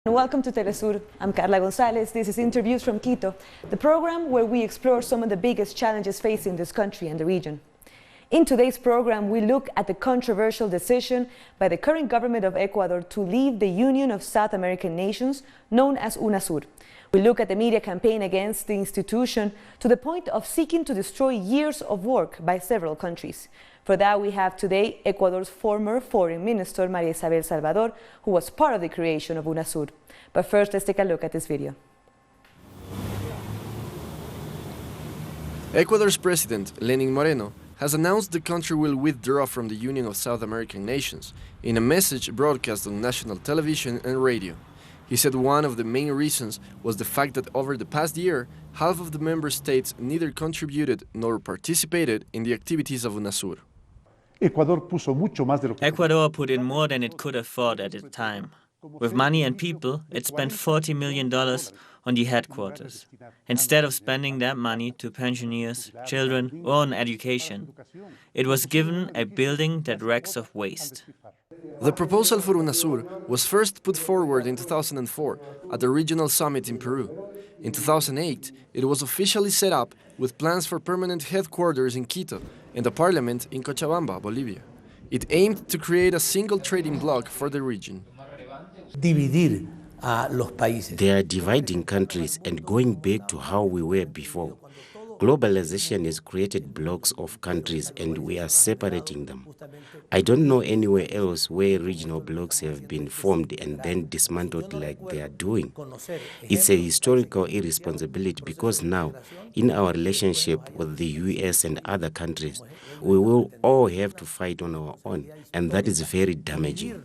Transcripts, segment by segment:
Welcome to Telesur. I'm Carla Gonzalez. This is Interviews from Quito, the program where we explore some of the biggest challenges facing this country and the region. In today's program, we look at the controversial decision by the current government of Ecuador to leave the Union of South American Nations, known as Unasur. We look at the media campaign against the institution to the point of seeking to destroy years of work by several countries. For that, we have today Ecuador's former Foreign Minister, Isabel Salvador, who was part of the creation of Unasur. But first, let's take a look at this video. Ecuador's president, Lenin Moreno, has announced the country will withdraw from the Union of South American Nations in a message broadcast on national television and radio. He said one of the main reasons was the fact that over the past year, half of the member states neither contributed nor participated in the activities of Unasur. Ecuador put in more than it could afford at the time. With money and people, it spent $40 million on the headquarters. Instead of spending that money to pensioners, children, or on education, it was given a building that reeks of waste. The proposal for Unasur was first put forward in 2004 at the regional summit in Peru. In 2008, it was officially set up with plans for permanent headquarters in Quito and a parliament in Cochabamba, Bolivia. It aimed to create a single trading bloc for the region. They are dividing countries and going back to how we were before. Globalization has created blocks of countries and we are separating them. I don't know anywhere else where regional blocks have been formed and then dismantled like they are doing. It's a historical irresponsibility because now, in our relationship with the US and other countries, we will all have to fight on our own, and that is very damaging.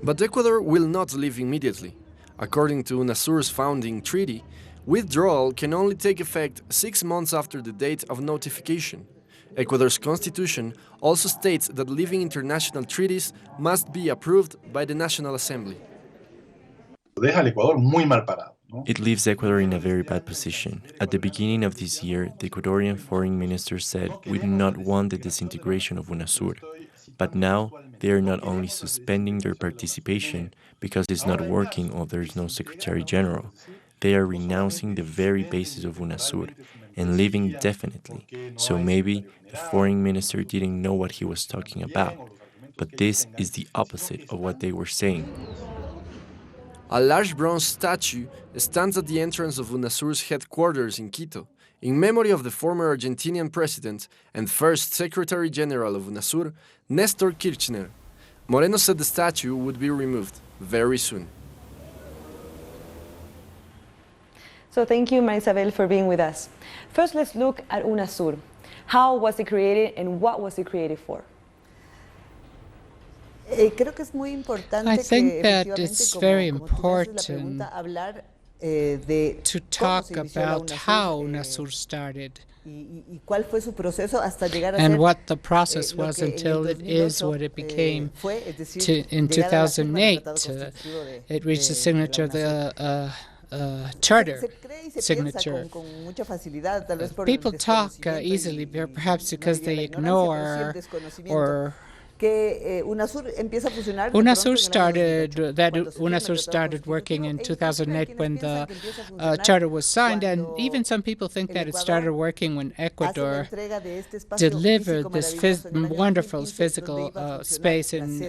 But Ecuador will not leave immediately. According to Unasur's founding treaty, withdrawal can only take effect 6 months after the date of notification. Ecuador's constitution also states that leaving international treaties must be approved by the National Assembly. It leaves Ecuador in a very bad position. At the beginning of this year, the Ecuadorian foreign minister said, "We do not want the disintegration of Unasur." But now, they are not only suspending their participation because it's not working or there is no Secretary General, they are renouncing the very basis of Unasur and leaving definitely. So maybe the foreign minister didn't know what he was talking about. But this is the opposite of what they were saying. A large bronze statue stands at the entrance of Unasur's headquarters in Quito, in memory of the former Argentinian president and first Secretary General of Unasur, Néstor Kirchner. Moreno said the statue would be removed very soon. So thank you, Isabel, for being with us. First, let's look at Unasur. How was it created and what was it created for? I think that it's very important to talk about how Unasur started and what the process was until it is what it became in 2008. It reached the signature of the charter signature. People talk easily, perhaps because they ignore or Unasur started working in 2008 when the charter was signed, and even some people think that it started working when Ecuador delivered this wonderful physical space in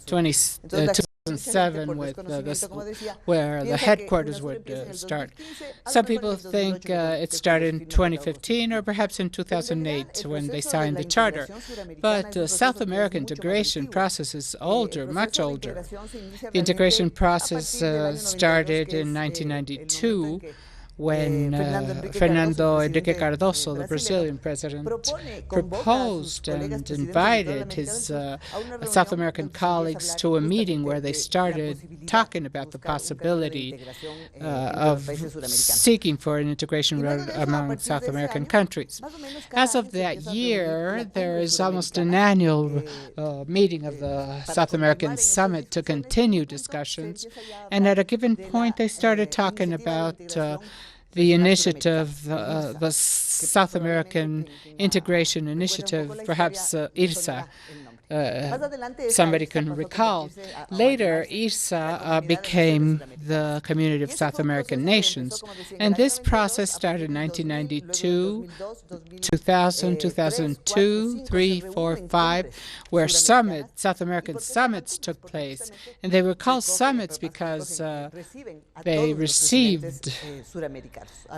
2007 with where the headquarters would start. Some people think it started in 2015 or perhaps in 2008 when they signed the charter. But the South American integration process is older, much older. The integration process started in 1992 when Fernando Henrique Cardoso, the Brazilian president, proposed and invited his South American colleagues to a meeting where they started talking about the possibility of seeking for an integration among South American countries. As of that year, there is almost an annual meeting of the South American Summit to continue discussions, and at a given point they started talking about the initiative, the South American Integration Initiative, perhaps IRSA, somebody can recall. Later, ISA became the Community of South American Nations, and this process started in 1992, 2000, 2002, 3, 4, 5, where South American summits took place. And they were called summits because they received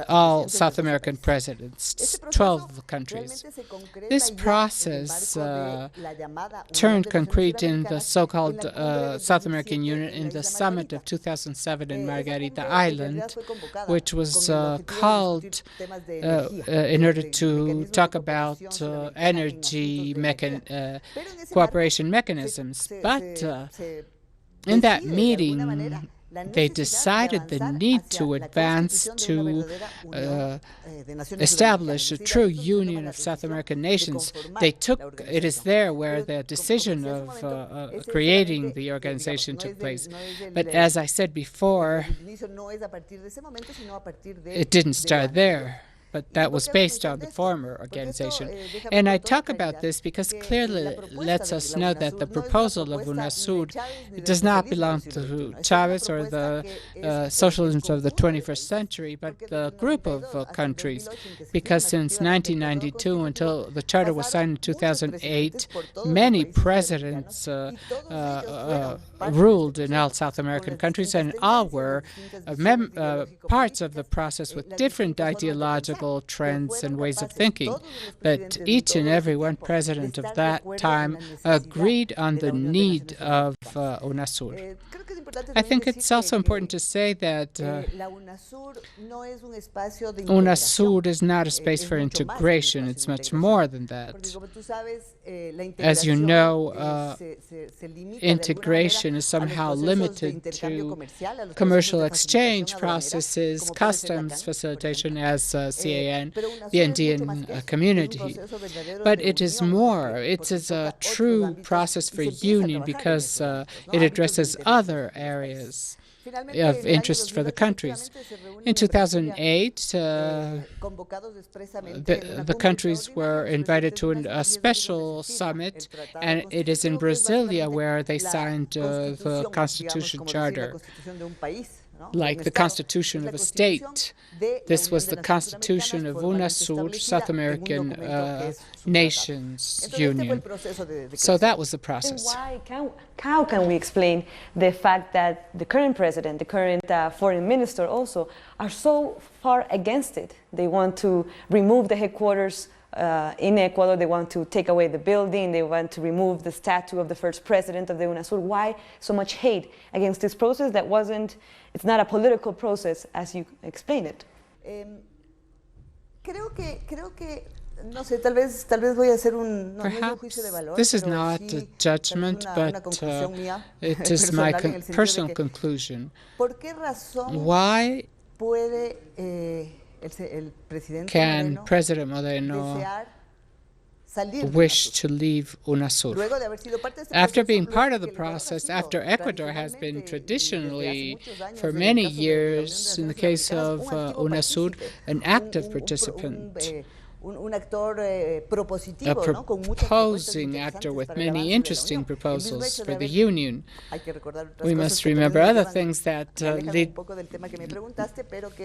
all South American presidents, 12 countries. This process turned concrete in the so-called South American Union in the summit of 2007 in Margarita Island, which was called in order to talk about energy cooperation mechanisms. But in that meeting, they decided the need to advance to establish a true union of South American nations. It is there where the decision of creating the organization took place. But as I said before, it didn't start there. But that was based on the former organization. And I talk about this because clearly lets us know that the proposal of Unasur does not belong to Chavez or the socialism of the 21st century, but the group of countries. Because since 1992 until the charter was signed in 2008, many presidents ruled in all South American countries, and all were parts of the process with different ideological trends and ways of thinking. But each and every one president of that time agreed on the need of Unasur. I think it's also important to say that Unasur is not a space for integration. It's much more than that. As you know, integration is somehow limited to commercial exchange processes, customs facilitation as CAN, the Andean community. But it is more. It is a true process for union because it addresses other areas of interest for the countries. In 2008, the countries were invited to a special summit, and it is in Brasilia where they signed the Constitution Charter, like the constitution of a state. This was the constitution of Unasur, South American Nations Union. So that was the process. How can we explain the fact that the current president, the current foreign minister also, are so far against it? They want to remove the headquarters in Ecuador. They want to take away the building. They want to remove the statue of the first president of the Unasur. Why so much hate against this process that wasn't, it's not a political process as you explain it? Perhaps this is not a judgment, but it is my personal conclusion. Why can President Moreno wish to leave Unasur? After being part of the process, after Ecuador has been traditionally, for many years, in the case of Unasur, an active participant, a proposing actor with many interesting proposals for the Union. We must remember other things that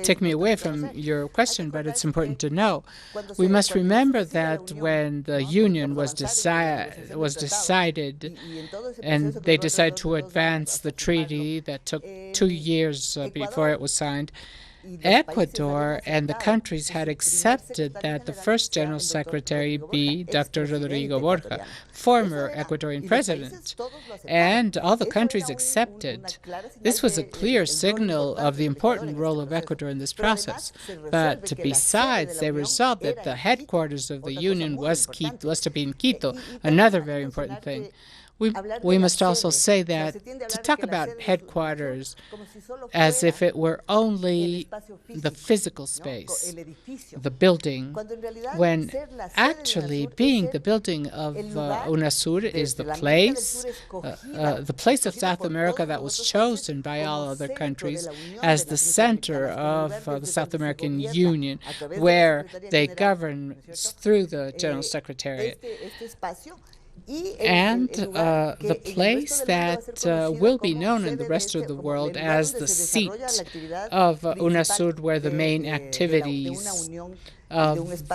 take me away from your question, but it's important to know. We must remember that when the Union was decided, and they decided to advance the treaty that took 2 years before it was signed, Ecuador and the countries had accepted that the first General Secretary be Dr. Rodrigo Borja, former Ecuadorian president, and all the countries accepted. This was a clear signal of the important role of Ecuador in this process. But besides, they resolved that the headquarters of the Union was to be in Quito, another very important thing. We must also say that to talk about headquarters as if it were only the physical space, the building, when actually being the building of Unasur is the place of South America that was chosen by all other countries as the center of the South American Union, where they govern through the General Secretariat. and the place that will be known in the rest of the world as the seat of Unasur, where the main activities of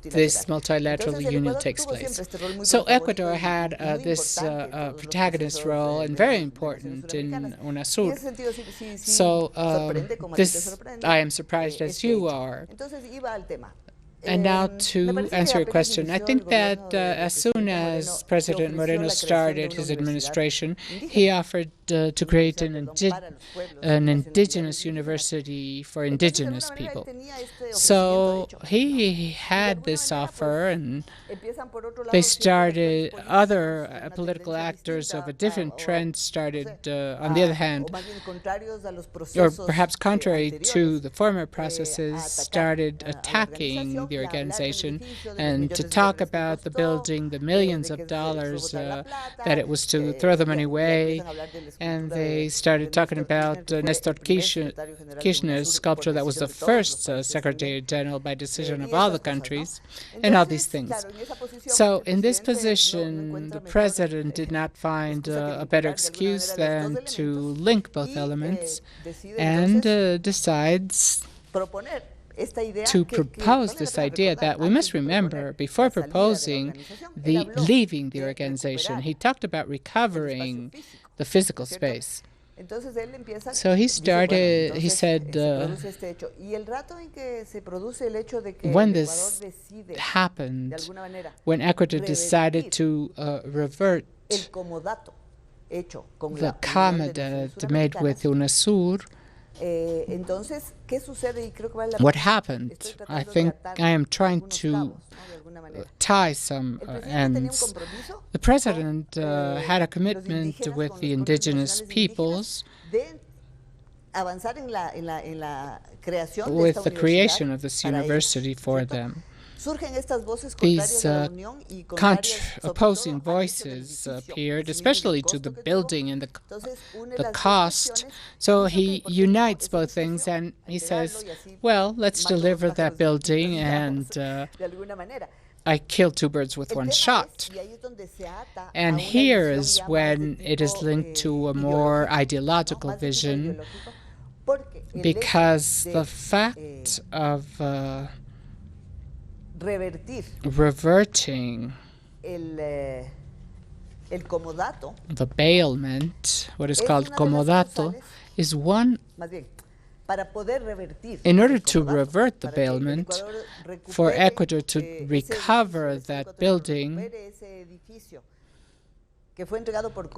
this multilateral union takes place. So Ecuador had this protagonist role, and very important in Unasur. So this, I am surprised as you are. And now to answer your question, I think that as soon as President Moreno started his administration, he offered to create an indigenous university for indigenous people. So he had this offer, and they started, other political actors of a different trend started, on the other hand, or perhaps contrary to the former processes, started attacking the organization and to talk about the building, the millions of dollars that it was to throw the money away. And they started talking about Nestor Kirchner's sculpture that was the first Secretary General by decision of all the countries, and all these things. So in this position, the president did not find a better excuse than to link both elements and decides to propose this idea that we must remember, before proposing leaving the organization, he talked about recovering the physical space. So he started, he said, when this happened, when Ecuador decided to revert the comodat made with Unasur, what happened? I think I am trying to tie some ends. The president had a commitment with the indigenous peoples with the creation of this university for them. These opposing voices appeared, especially to the building and the cost. So he unites both things, and he says, well, let's deliver that building, and I killed two birds with one shot. And here is when it is linked to a more ideological vision, because the fact of reverting the bailment, what is called comodato, is one. In order to revert the bailment, for Ecuador to recover that building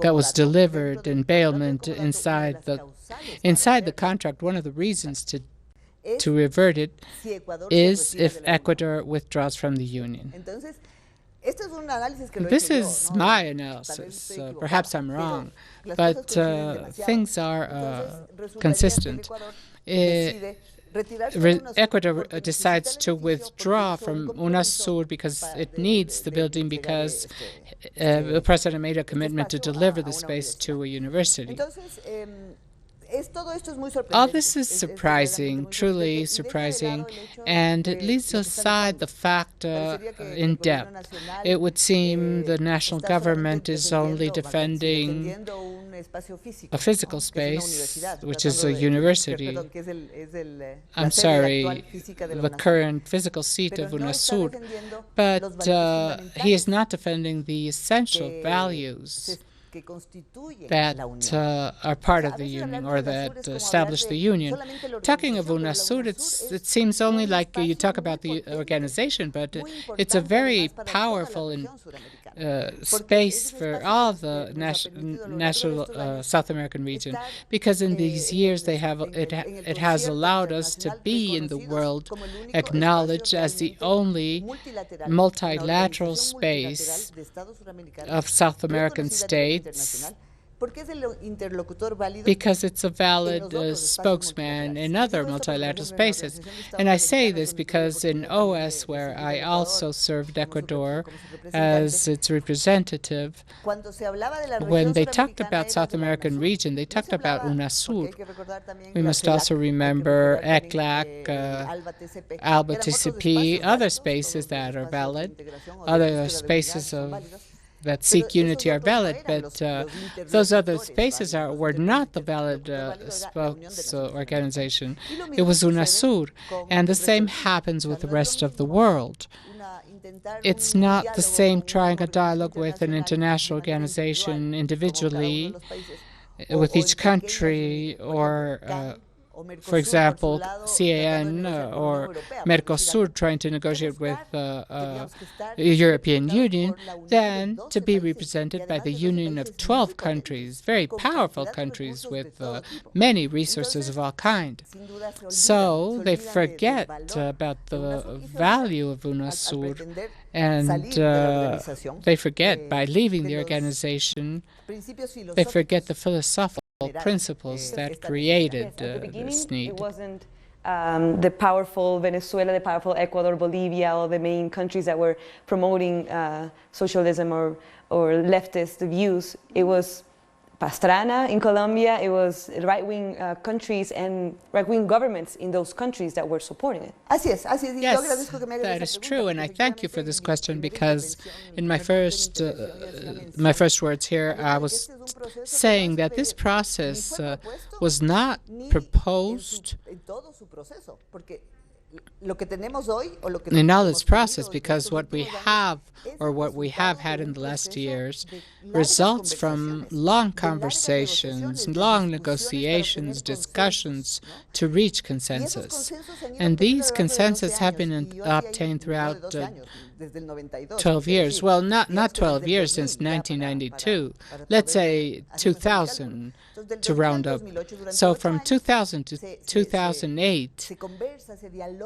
that was delivered in bailment inside the contract, one of the reasons to revert it is if Ecuador withdraws from the Union. This is my analysis. Perhaps I'm wrong, but things are consistent. Ecuador decides to withdraw from Unasur because it needs the building, because the president made a commitment to deliver the space to a university. All this is surprising, truly surprising, and it leaves aside the fact in depth. It would seem the national government is only defending a physical space, which is a university. I'm sorry, the current physical seat of Unasur, but he is not defending the essential values that are part of the union, or that establish the union. Talking of Unasur, it seems only like you talk about the organization, but it's a very powerful space for all the national South American region, because in these years it has allowed us to be in the world acknowledged as the only multilateral space of South American states, because it's a valid spokesman in other multilateral spaces. And I say this because in OS, where I also served Ecuador as its representative, when they talked about South American region, they talked about Unasur. We must also remember ECLAC, ALBA TCP, other spaces that are valid, other spaces of that seek unity are valid, but those other spaces were not the valid spokes organization. It was Unasur, and the same happens with the rest of the world. It's not the same trying a dialogue with an international organization individually, with each country, or for example, CAN or Mercosur trying to negotiate with the European Union, than to be represented by the union of 12 countries, very powerful countries with many resources of all kinds. So they forget about the value of Unasur, and they forget, by leaving the organization, they forget the philosophical principles that created this need. It wasn't the powerful Venezuela, the powerful Ecuador, Bolivia, all the main countries that were promoting socialism or leftist views. It was Pastrana in Colombia, it was right-wing countries and right-wing governments in those countries that were supporting it. Yes, that is true, and I thank you for this question, because in my first words here, I was saying that this process was not proposed in all its process, because what we have, or what we have had in the last years, results from long conversations, long negotiations, discussions to reach consensus. And these consensus have been obtained throughout 12 years. Well, not 12 years, since 1992. Let's say 2000 to round up. So from 2000 to 2008,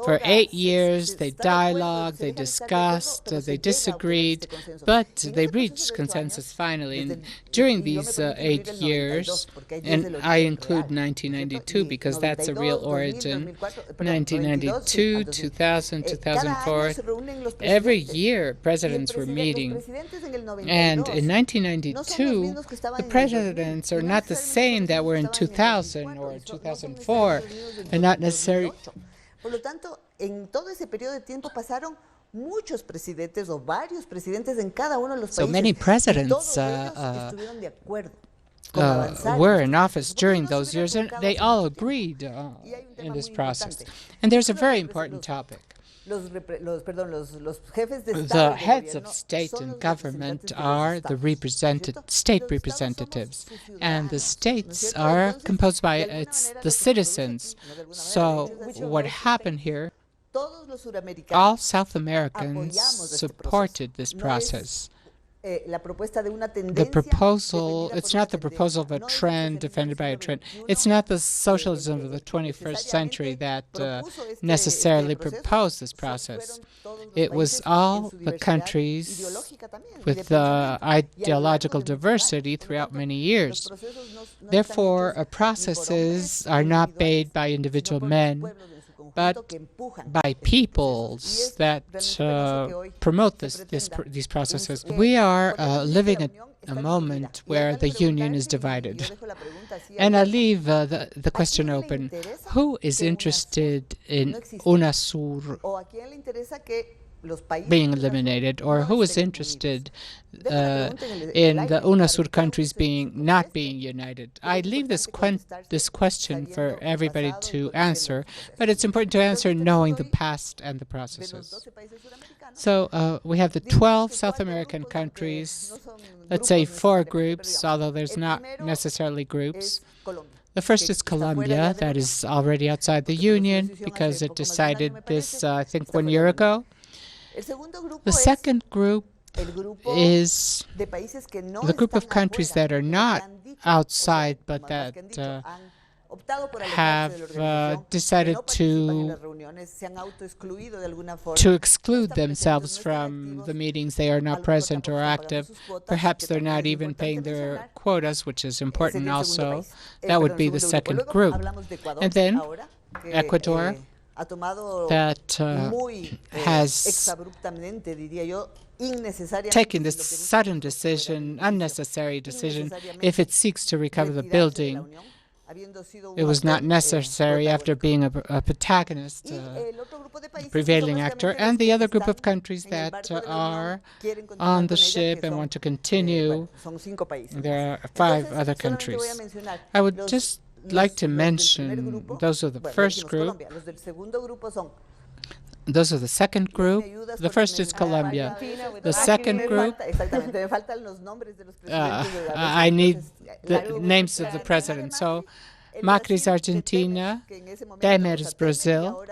for 8 years, they dialogued, they discussed, they disagreed, but they reached consensus finally. And during these 8 years, and I include 1992 because that's a real origin, 1992, 2000, 2004, every year presidents were meeting. And in 1992, the presidents are not the same that were in 2000 or 2004, and not necessarily. Por lo tanto, en todo ese periodo de tiempo pasaron muchos presidentes o varios presidentes en cada uno de los países. So many presidents were in office during those years, and they all agreed in this process. And there's a very important topic. The heads of state and government are the state representatives, and the states are composed by the citizens. So what happened here, all South Americans supported this process. The proposal, it's not the proposal of a trend defended by a trend. It's not the socialism of the 21st century that necessarily proposed this process. It was all the countries with ideological diversity throughout many years. Therefore, processes are not made by individual men, but by peoples that promote these processes. We are living at a moment where the union is divided. And I leave the question open. Who is interested in Unasur being eliminated, or who is interested in the Unasur countries not being united? I leave this question for everybody to answer, but it's important to answer knowing the past and the processes. So we have the 12 South American countries, let's say 4 groups, although there's not necessarily groups. The first is Colombia, that is already outside the Union because it decided this, I think, 1 year ago. The second group is the group of countries that are not outside, but that have decided to exclude themselves from the meetings. They are not present or active. Perhaps they're not even paying their quotas, which is important also. That would be the second group. And then Ecuador, that has taken this sudden decision, unnecessary decision, if it seeks to recover the building. It was not necessary after being a protagonist, prevailing actor, and the other group of countries that are on the ship and want to continue. There are 5 other countries. I would just like to mention those are the first group. Those are the second group. The first is Colombia. The second group, I need the names of the president. So Macri's Argentina, Temer's Brazil,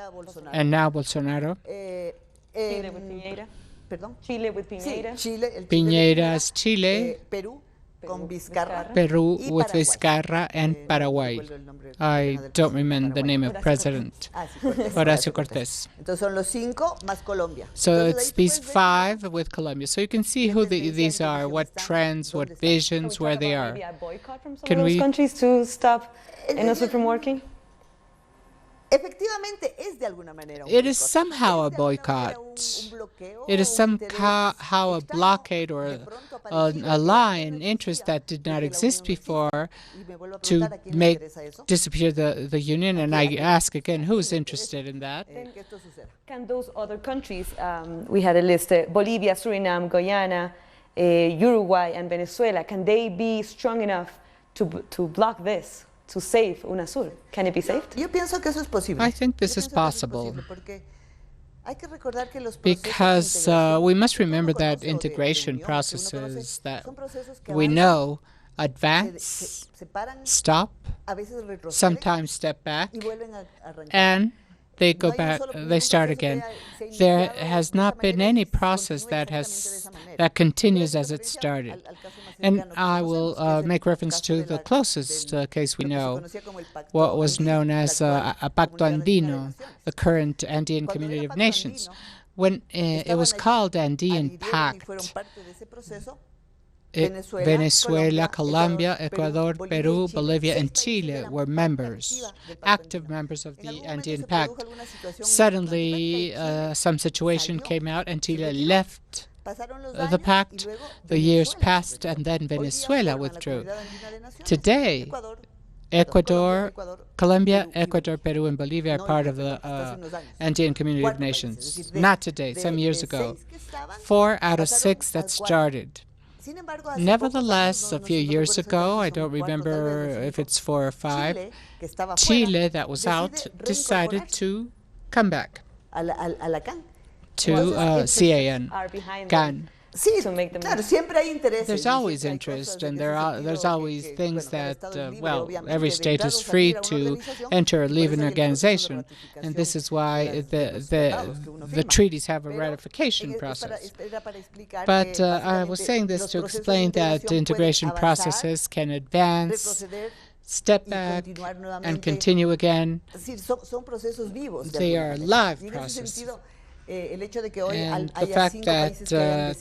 and now Bolsonaro. Chile with Piñera. Piñera's Chile, Peru with Vizcarra, and Paraguay. I don't remember the name of President Horacio Cortés. So it's these 5 with Colombia. So you can see who these are, what trends, what visions, where they are. Can we countries to stop Unasur from working? It is somehow a boycott. It is somehow a blockade or a line, interest that did not exist before to make disappear the union. And I ask again, who's interested in that? Can those other countries, we had a list, Bolivia, Suriname, Guyana, Uruguay, and Venezuela, can they be strong enough to block this? To save Unasur? Can it be saved? I think this is possible because we must remember that integration processes that we know advance, stop, sometimes step back, and they go back, they start again. There has not been any process that continues as it started. And I will make reference to the closest case we know, what was known as a Pacto Andino, the current Andean Community of Nations. When it was called Andean Pact, Venezuela, Colombia, Ecuador, Peru, Bolivia, and Chile were members, active members of the Andean Pact. Suddenly, some situation came out and Chile left the pact. The years passed and then Venezuela withdrew. Today, Ecuador, Colombia, Ecuador, Peru, and Bolivia are part of the Andean Community of Nations. Not today, some years ago. 4 out of 6 that started. Nevertheless, a few years ago, I don't remember if it's 4 or 5, Chile, that was out, decided to come back to CAN. There's always interest, and there's always things that, well, every state is free to enter or leave an organization, and this is why the treaties have a ratification process. But I was saying this to explain that integration processes can advance, step back, and continue again. They are live processes. And the fact that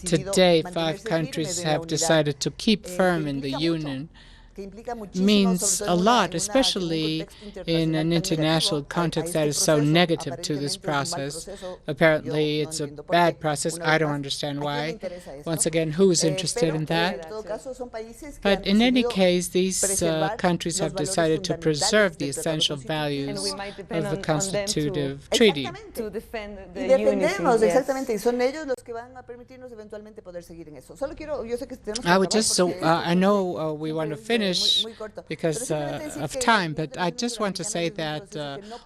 today 5 countries have decided to keep firm in the Union means a lot, especially in an international context that is so negative to this process. Apparently, it's a bad process. I don't understand why. Once again, who is interested in that? But in any case, these countries have decided to preserve the essential values of the constitutive treaty. To defend the unity. I would just, I know we want to finish because of time, but I just want to say that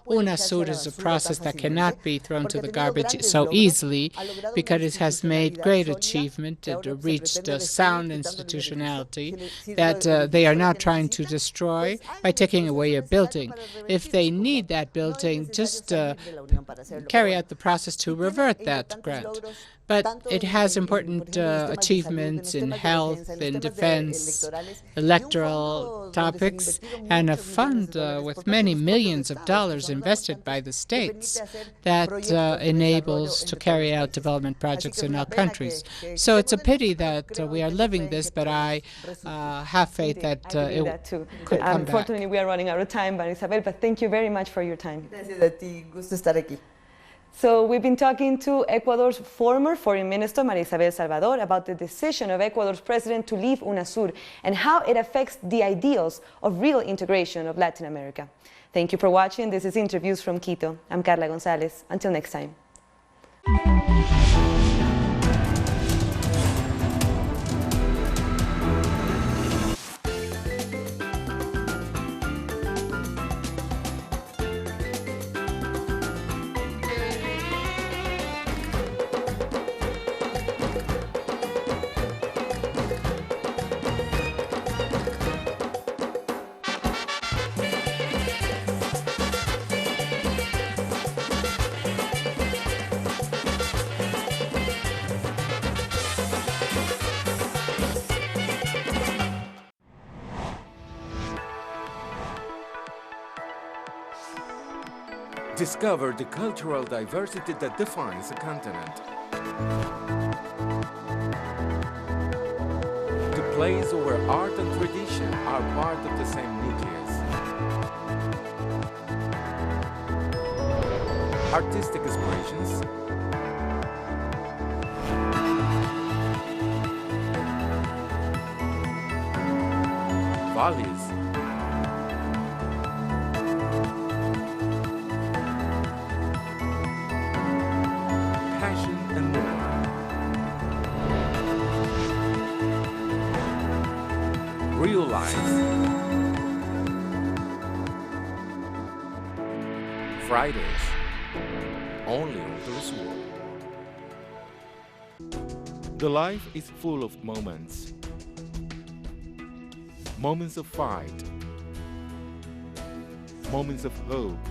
Unasur is a process that cannot be thrown to the garbage so easily because it has made great achievement. It reached a sound institutionality that they are not trying to destroy by taking away a building. If they need that building, just carry out the process to revert that grant. But it has important achievements in health, in defense, electoral topics, and a fund with many millions of dollars invested by the states that enables to carry out development projects in our countries. So it's a pity that we are living this, but I have faith that it could come back. Unfortunately, we are running out of time, Isabel, but thank you very much for your time. So we've been talking to Ecuador's former Foreign Minister, Isabel Salvador, about the decision of Ecuador's president to leave Unasur and how it affects the ideals of real integration of Latin America. Thank you for watching. This is Interviews from Quito. I'm Carla Gonzalez. Until next time. Discover the cultural diversity that defines a continent. The place where art and tradition are part of the same nucleus. Artistic expressions, values, real life. Fridays, only on Unasur. The life is full of moments. Moments of fight. Moments of hope.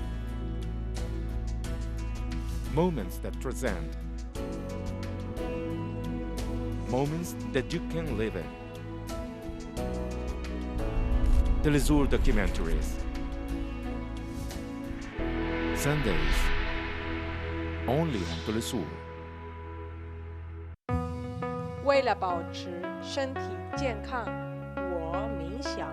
Moments that transcend. Moments that you can live in. Unasur documentaries. Sundays, only on Unasur. 为了保持身体健康，我冥想。